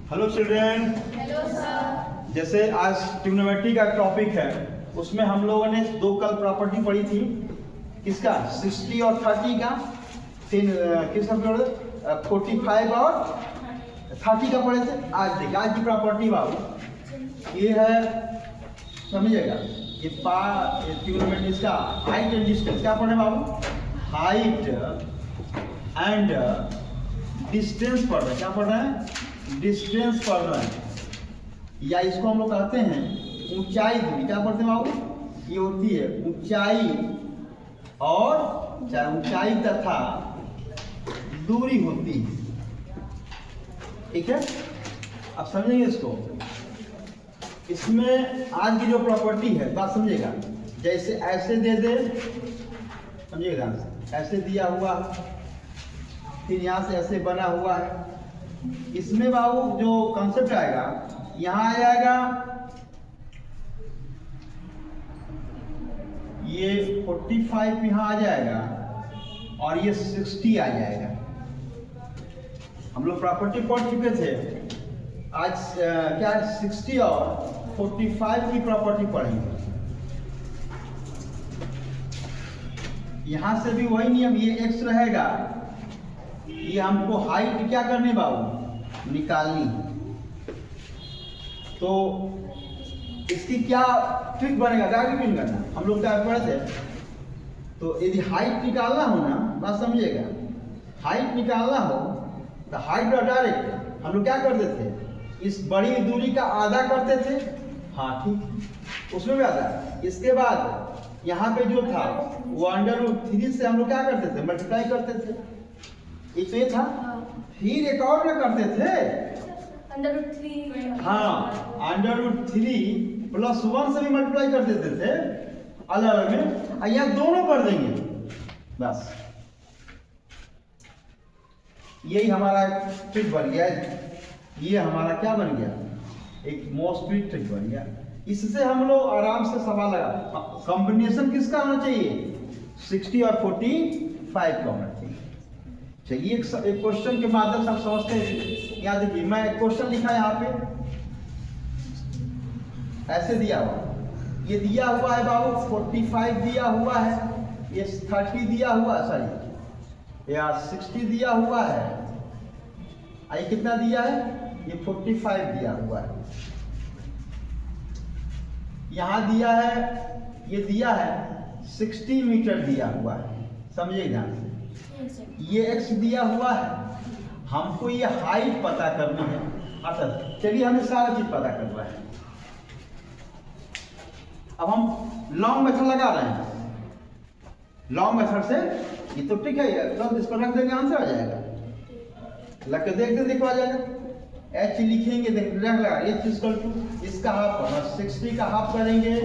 Hello children. Hello sir. जैसे आज trigonometry का टॉपिक है, उसमें हम लोगों ने दो कल प्रॉपर्टी पढ़ी थी। किसका? 60 और 30 का। फिर किसका पढ़े? 45 और 30 का पढ़े थे। आज देखिए, आज की प्रॉपर्टी बाबू ये है, समझिएगा। ये ट्रिग्नोमेट्री का हाइट एंड डिस्टेंस क्या पढ़े बाबू? हाइट एंड डिस्टेंस पढ़ रहे हैं। क्या पढ़ रहे हैं? डिस्टेंस पढ़ रहे हैं, या इसको हम लोग कहते हैं ऊंचाई दूरी। क्या पढ़ते हैं बाबू? ये होती है ऊंचाई और ऊंचाई तथा दूरी होती है। ठीक है, अब समझेंगे इसको। इसमें आज की जो प्रॉपर्टी है, बात समझिएगा। जैसे ऐसे दे दे, समझिएगा, ऐसे दिया हुआ, फिर यहाँ से ऐसे बना हुआ है। इसमें बाबू जो कॉन्सेप्ट आएगा, यहाँ आ जाएगा ये 45 यहाँ आ जाएगा और ये 60 आ जाएगा। हम लोग प्रॉपर्टी पढ़ चुके थे। आज क्या 60 और 45 की प्रॉपर्टी पढ़ेंगे। यहां से भी वही नियम, ये x रहेगा। ये हमको हाइट क्या करनी बाबू? निकालनी। तो इसकी क्या ट्रिक बनेगा? क्या ट्रिक करना? हम लोग क्या पढ़े थे। तो यदि हाइट निकालना हो ना, बात समझिएगा, हाइट निकालना हो तो हाइट डायरेक्ट हम लोग क्या करते थे? इस बड़ी दूरी का आधा करते थे। हाँ ठीक, उसमें भी आधा। इसके बाद यहाँ पे जो था वो √3 से हम लोग क्या करते थे? मल्टीप्लाई करते थे। एक तो ये था, फिर एक और क्या करते थे? √3। हाँ, √3 + 1 से भी मल्टीप्लाई कर देते थे अलग अलग में। यहाँ दोनों कर देंगे बस। यही हमारा ट्रिक बन गया। ये हमारा क्या बन गया? एक मोस्ट ट्रिक बन गया। इससे हम लोग आराम से सवाल लगा। कॉम्बिनेशन किसका होना चाहिए? 60 और 45 का होना चाहिए। चलिए एक क्वेश्चन के माध्यम से आप समझते हैं। यहाँ देखिए, मैं एक क्वेश्चन लिखा है यहाँ पे, ऐसे दिया हुआ। ये दिया हुआ है बाबू 45 दिया हुआ है, ये 30 दिया हुआ, सॉरी या 60 दिया हुआ है। ये कितना दिया है? ये 45 दिया हुआ है। यहाँ दिया है, ये दिया है 60 मीटर दिया हुआ है। समझिए ध्यान से। ये x दिया हुआ है, हमको ये हाइट पता करनी है। अच्छा चलिए, हमें सारा चीज पता करना है। अब हम लॉन्ग मेथड लगा रहे हैं। लॉन्ग मेथड से ये तो ठीक है, तुरंत इस पर रख देंगे, आंसर आ जाएगा। लग के देखते देखो आ जाएगा। h लिखेंगे, रख लगा h = इसका हाफ, 60 का हाफ करेंगे,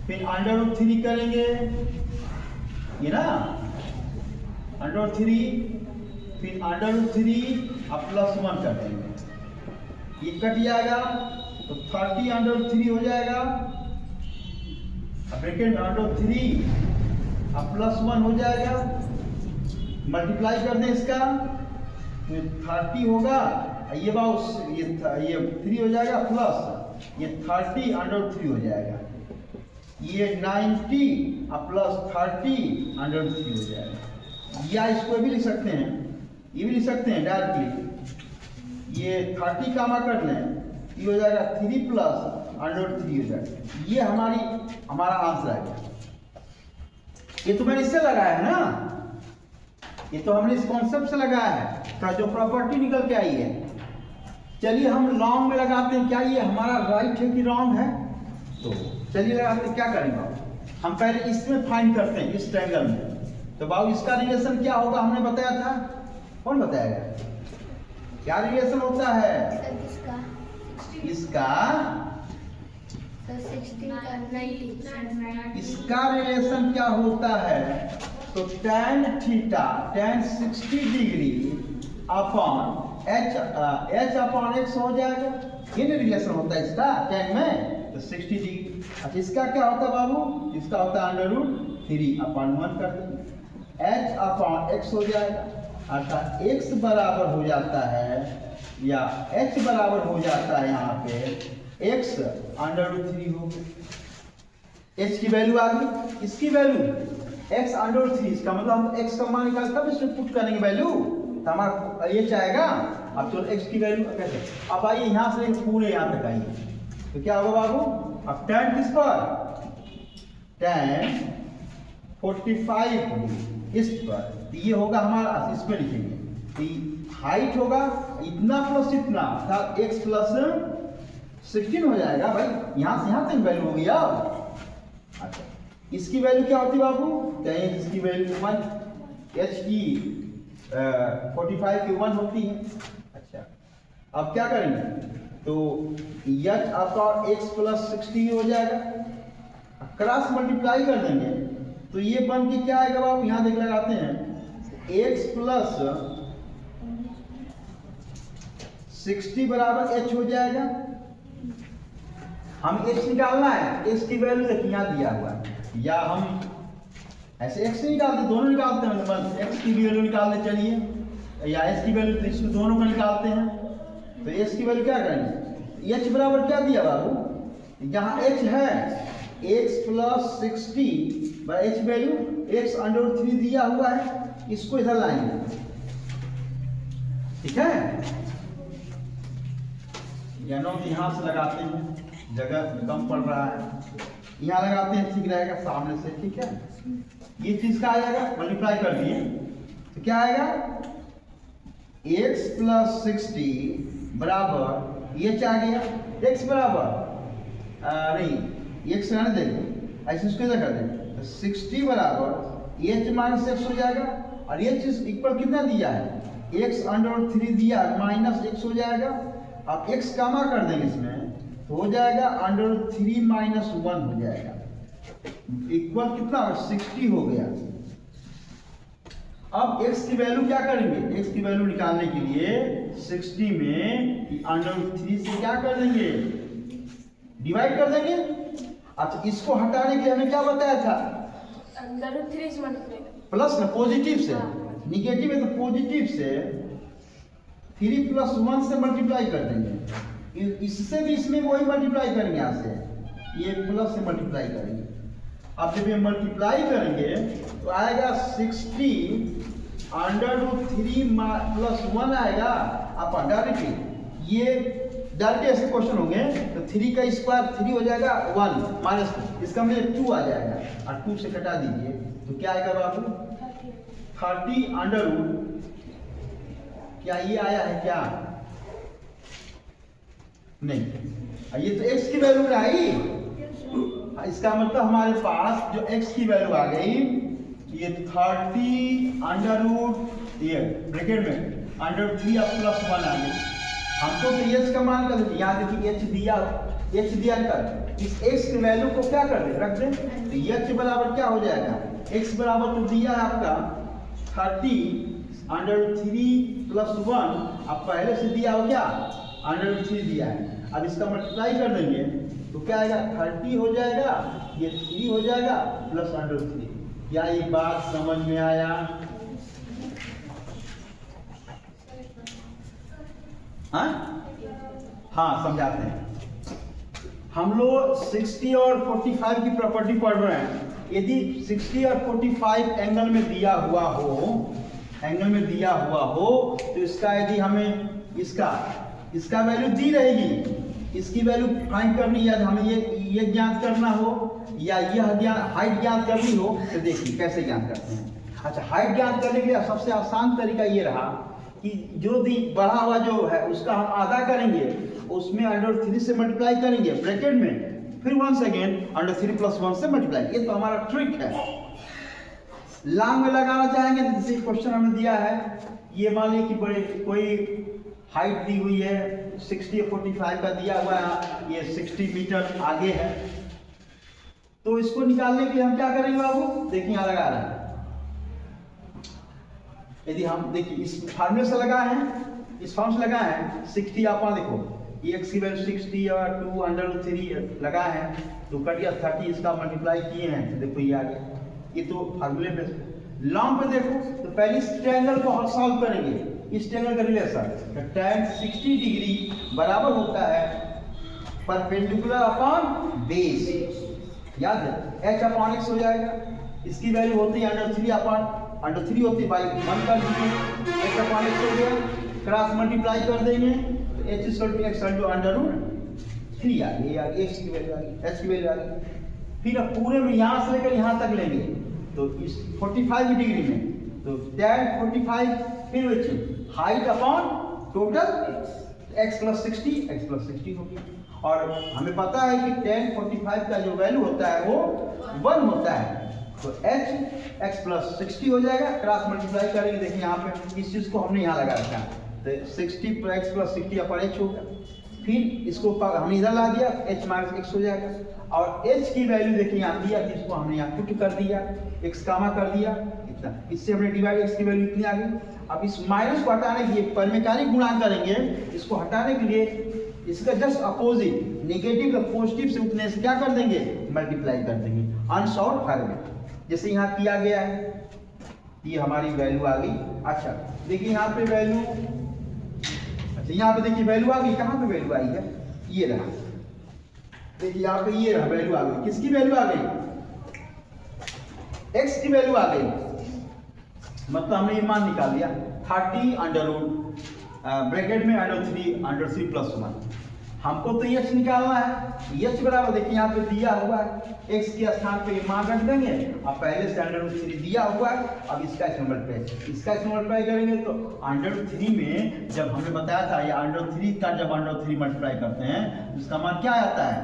फिर √3 करेंगे, ये ना √3, फिर √3 अब +1 कर देंगे। ये कट जाएगा तो 30 √3 हो जाएगा। अब ब्रैकेट √3 अब +1 हो जाएगा। मल्टीप्लाई कर दें इसका, तो 30 होगा। ये बाबू ये 3 हो जाएगा प्लस ये 30 √3 हो जाएगा। ये 90 अब +30 √3 हो जाएगा। या इसको भी लिख सकते हैं, ये भी लिख सकते हैं डायरेक्टली। ये 30 का मा कर लें, ये हो जाएगा 3 + √3 हो जाएगा। ये हमारा आंसर आ गया। ये तो मैंने इससे लगाया है ना, ये तो हमने इस कॉन्सेप्ट से लगाया है। तो जो प्रॉपर्टी निकल के आई है, चलिए हम लॉन्ग में लगाते हैं। क्या ये हमारा राइट है कि रॉन्ग है? तो चलिए लगाते हैं। क्या करेंगे? हम पहले इसमें फाइंड करते हैं, इस ट्रायंगल में। तो बाबू इसका रिलेशन क्या होगा? हमने बताया था। कौन बताएगा? क्या रिलेशन होता है इसका? इसका रिलेशन क्या होता है? तो tan theta, tan 60 degree upon h/x हो जाएगा। ये रिलेशन होता है इसका tan में, तो 60 डिग्री। अच्छा इसका क्या होता है बाबू? इसका होता है √3/1 कर देंगे, h/x हो जाएगा। अर्थात x बराबर हो जाता है या h बराबर हो जाता है यहाँ पे x √3 हो गया। h की वैल्यू आ गई, इसकी वैल्यू x √3, इसका मतलब हम x का मान निकाल तब इसमें पुट करेंगे वैल्यू तो हमारा ये आएगा। अब चलो x की वैल्यू कैसे, अब आइए यहाँ से पूरे यहाँ तक आइए तो क्या होगा बाबू, अब tan किस पर, tan 45 इस पर, तो ये होगा हमारा, इस पर लिखेंगे तो हाइट होगा इतना प्लस इतना अर्थात x प्लस 16 हो जाएगा भाई, यहाँ से यहाँ तक वैल्यू हो गई। अब अच्छा इसकी वैल्यू क्या होती है बाबू, कहें इसकी वैल्यू 1, h की 45 की 1 होती है। अच्छा अब क्या करेंगे, तो h आपका x प्लस 16 हो जाएगा, क्रॉस मल्टीप्लाई कर देंगे तो ये बन के क्या आएगा बाबू, यहाँ देख लगाते हैं x प्लस 60 बराबर h हो जाएगा। हम x निकालना है, x की वैल्यू देखिए यहाँ दिया हुआ है, या हम ऐसे x निकालते, दोनों निकालते हैं, मतलब x की वैल्यू निकालते चलिए, या h की वैल्यू, इसमें दोनों को निकालते हैं तो h की वैल्यू क्या करेंगे, h बराबर क्या दिया बाबू, यहाँ h है x plus 60 by h value x √3 दिया हुआ है, इसको इधर लाएंगे, ठीक है। या नो यहाँ से लगाते हैं, जगह कम पड़ रहा है, यहाँ लगाते हैं, ठीक रहेगा सामने से, ठीक है। ये चीज का आ जाएगा, मल्टीप्लाई कर दिए तो क्या आएगा, x प्लस 60 बराबर ये आ गया, x बराबर नहीं x रहने देंगे, ऐसे इसको इधर कर देंगे तो 60 बराबर h माइनस x हो जाएगा, और ये चीज इक्वल कितना दिया है, x √3 दिया माइनस x हो जाएगा। अब x कामा कर देंगे इसमें तो हो जाएगा √3 माइनस 1 हो जाएगा, इक्वल कितना 60 हो गया। अब x की वैल्यू क्या करेंगे, x की वैल्यू निकालने के लिए 60 में √3 से क्या कर देंगे, डिवाइड कर देंगे। अच्छा इसको हटाने के लिए हमें क्या बताया था, √3 से मल्टीप्लाई प्लस ना पॉजिटिव से, निगेटिव है तो पॉजिटिव से 3 प्लस 1 से मल्टीप्लाई कर देंगे, इससे भी इसमें वही मल्टीप्लाई करेंगे, यहाँ से ये प्लस से मल्टीप्लाई करेंगे। अब जब ये मल्टीप्लाई करेंगे तो आएगा 60 √3 प्लस 1 आएगा। आप डायरेक्टली ये डायरेक्ट ऐसे क्वेश्चन होंगे तो 3 का स्क्वायर 3 हो जाएगा 1 माइनस 2, इसका मतलब 2 आ जाएगा, और 2 से कटा दीजिए तो क्या आएगा बाबू 30 √ क्या ये आया है क्या, नहीं, ये तो x की वैल्यू आई, इसका मतलब हमारे पास जो x की वैल्यू आ गई ये 30 ये ब्रैकेट में √3 अब प्लस 1 आ गई। हमको तो h का मान कर, यहाँ देखिए h दिया कर, इस x की वैल्यू को क्या कर दे, रख दे तो h बराबर क्या हो जाएगा, x बराबर तो दिया है आपका 30 √3 प्लस 1, अब पहले से दिया हो क्या √3 दिया है, अब इसका मल्टीप्लाई कर देंगे तो क्या आएगा 30 हो जाएगा, ये 3 हो जाएगा प्लस √3। क्या ये बात समझ में आया, हाँ समझाते हैं। हम लोग 60 और 45 की प्रॉपर्टी पढ़ रहे हैं, यदि 60 और 45 एंगल में दिया हुआ हो तो इसका यदि हमें इसका वैल्यू दी रहेगी, इसकी वैल्यू फाइंड करनी है, हमें ये ज्ञात करना हो या यह हाइट ज्ञात करनी हो तो देखिए कैसे ज्ञात करते हैं। अच्छा हाइट ज्ञात करने के लिए सबसे आसान तरीका ये रहा कि जो भी बढ़ा हुआ जो है उसका हम आधा करेंगे, उसमें √3 से मल्टीप्लाई करेंगे ब्रैकेट में, फिर वंस अगेन √3 प्लस 1 से मल्टीप्लाई। ये तो हमारा ट्रिक है। लॉन्ग में लगाना चाहेंगे तो जैसे क्वेश्चन हमें दिया है, ये मान लीजिए कि बड़े कोई हाइट दी हुई है 60 और 45 का दिया हुआ है, ये 60 मीटर आगे है, तो इसको निकालने के लिए हम क्या करेंगे बाबू, देखिए यहाँ लगा रहे हैं, यदि हम देखिए इस फार्मूले से लगा है, इस फॉर्म से लगा है 60, आप वहाँ देखो x की वैल्यू 60 और 2 √3 लगा है तो कट गया 30, इसका मल्टीप्लाई किए हैं तो देखो ये आ गया, ये तो फार्मूले पे लॉन्ग पे देखो तो पहले इस ट्रायंगल को सॉल्व करेंगे, इस ट्रायंगल का रिलेशन तो tan 60 डिग्री बराबर होता है परपेंडिकुलर अपॉन बेस, याद है h अपॉन x हो जाएगा, इसकी वैल्यू होती है √3 अपॉन √3 होती है बाई 1 कर दीजिए, h अपॉन x हो गया, क्रॉस मल्टीप्लाई कर देंगे तो h = x √3 आ गई, x की वैल्यू आ गई, h की वैल्यू आ गई। फिर अब पूरे में यहाँ से लेकर यहाँ तक लेंगे तो इस 45 डिग्री में तो tan 45 फिर बच्चे हाइट अपॉन टोटल x + 60 हो गया। और हमें पता है कि tan 45 का जो वैल्यू होता है वो 1 होता है, तो h x + 60 हो जाएगा, क्रॉस मल्टीप्लाई करेंगे, देखिए यहाँ पे इस चीज़ को हमने यहाँ लगा रखा है तो 60 + x + 60 अपॉन h होगा। फिर इसको हमने इधर ला दिया, h - x हो जाएगा, और h की वैल्यू देखिए यहाँ दिया, इसको हमने यहाँ पुट कर दिया, x कामा कर दिया इतना, इससे हमने डिवाइड, x की वैल्यू इतनी आ गई। अब इस माइनस को हटाने के लिए परमेकानिक गुणा करेंगे, इसको हटाने के लिए इसका जस्ट अपोजिट नेगेटिव का पॉजिटिव से उतने से क्या कर देंगे, मल्टीप्लाई कर देंगे, अंश और हर में, जैसे यहाँ किया गया है, ये हमारी वैल्यू आ गई। अच्छा देखिए यहाँ पे वैल्यू, अच्छा यहाँ पे देखिए वैल्यू आ गई, कहाँ पे वैल्यू आई है, ये रहा, देखिए यहाँ पे ये रहा वैल्यू आ गई, किसकी वैल्यू आ गई, x की वैल्यू आ गई, मतलब हमने ये मान निकाल लिया 30 अंडर रूट ब्रैकेट में √3 + 1, हमको तो h निकालना है, h बराबर देखिए यहाँ पे दिया हुआ है, x के स्थान पे ये मान रख देंगे, अब पहले से √3 दिया हुआ है, अब इसका मल्टीप्लाई करेंगे तो √3 में जब हमने बताया था ये √3 का जब √3 मल्टीप्लाई करते हैं तो इसका मान क्या आता है,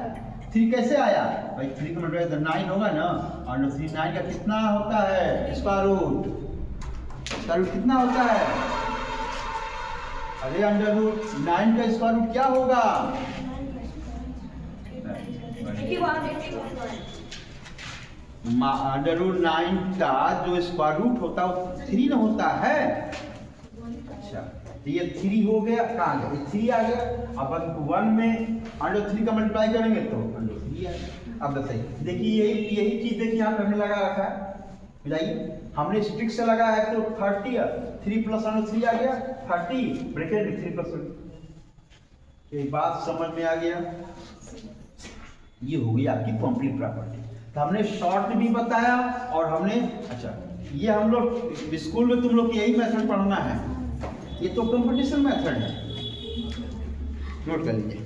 3 कैसे आया भाई, 3 का मल्टीप्लाई तो 9 होगा ना, √3 9 का कितना होता है स्क्वायर रूट कितना होता है, अरे √9 का स्क्वायर रूट क्या होगा, √9 का जो स्क्वायर रूट होता है वो 3 ना होता है। अच्छा तो ये 3 हो गया, कहाँ गया, 3 आ गया, अब 1 में √3 का मल्टीप्लाई करेंगे तो √3 आएगा। अब बताइए, देखिए यही चीज देखिए यहाँ पे हमने लगा रखा है, बताइए हमने स्ट्रिक से लगा है तो 30 3 + √3 आ गया, 30 ब्रैकेट में 3 + ये बात समझ में आ गया, ये हो गई आपकी कंप्लीट प्रॉपर्टी। तो हमने शॉर्ट में भी बताया और हमने, अच्छा ये हम लोग स्कूल में तुम लोग यही मेथड पढ़ना है, ये तो कंपटीशन मेथड है, नोट कर लीजिए।